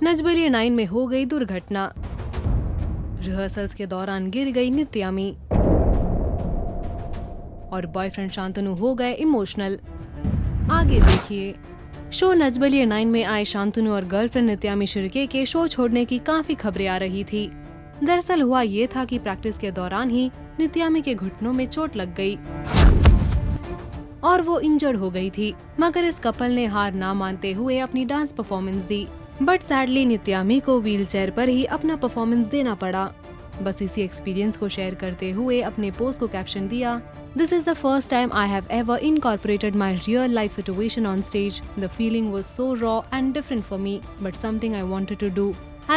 नच बलिए 9 में हो गई दुर्घटना। रिहर्सल्स के दौरान गिर गई नित्यामी और बॉयफ्रेंड शांतनु हो गए इमोशनल। आगे देखिए। शो नच बलिए 9 में आए शांतनु और गर्लफ्रेंड नित्यामी शिर्के के शो छोड़ने की काफी खबरें आ रही थी। दरअसल हुआ ये था कि प्रैक्टिस के दौरान ही नित्यामी के घुटनों में चोट लग गई और वो इंजर्ड हो गई थी, मगर इस कपल ने हार ना मानते हुए अपनी डांस परफॉर्मेंस दी। बट सैडली नित्यामी को व्हीलचेयर पर ही अपना परफॉर्मेंस देना पड़ा। बस इसी एक्सपीरियंस को शेयर करते हुए अपने पोस्ट को कैप्शन दिया, "This is the first time I have ever incorporated my real life situation on stage. The feeling was so raw and different for me, but something I wanted to do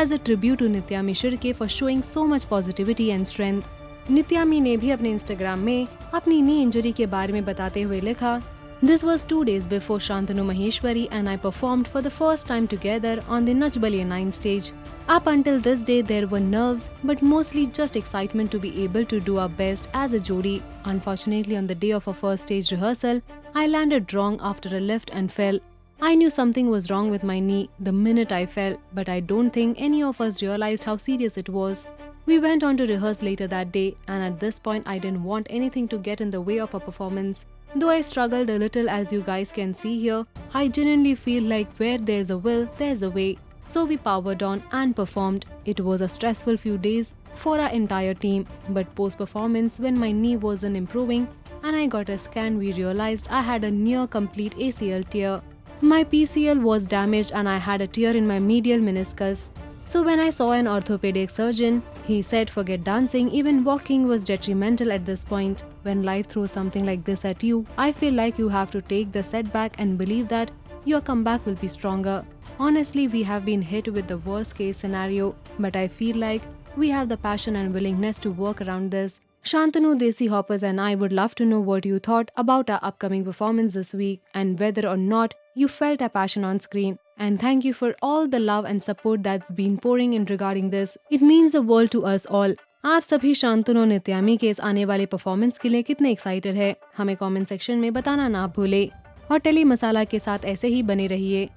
as a tribute to Nityami Shirke for showing so much positivity and strength." नित्यामी ने भी अपने Instagram में अपनी knee injury के बारे में बताते हुए लिखा, "This was 2 days before Shantanu Maheshwari and I performed for the first time together on the Nach Baliye 9 stage. Up until this day there were nerves but mostly just excitement to be able to do our best as a jodi. Unfortunately on the day of our first stage rehearsal, I landed wrong after a lift and fell. I knew something was wrong with my knee the minute I fell, but I don't think any of us realized how serious it was. We went on to rehearse later that day and at this point I didn't want anything to get in the way of our performance. Though I struggled a little as you guys can see here, I genuinely feel like where there's a will, there's a way. So we powered on and performed. It was a stressful few days for our entire team, but post-performance when my knee wasn't improving and I got a scan, we realized I had a near complete ACL tear. My PCL was damaged and I had a tear in my medial meniscus. So when I saw an orthopedic surgeon, he said forget dancing, even walking was detrimental at this point. When life throws something like this at you, I feel like you have to take the setback and believe that your comeback will be stronger. Honestly, we have been hit with the worst case scenario, but I feel like we have the passion and willingness to work around this. Shantanu, Desi Hoppers and I would love to know what you thought about our upcoming performance this week and whether or not you felt our passion on screen. And thank you for all the love and support that's been pouring in regarding this. It means the world to us all. आप सभी शांतनु और नित्यामी के इस आने वाले performance के लिए कितने एक्साइटेड है, हमें कमेंट सेक्शन में बताना ना भूले और टेली मसाला के साथ ऐसे ही बने रहिए।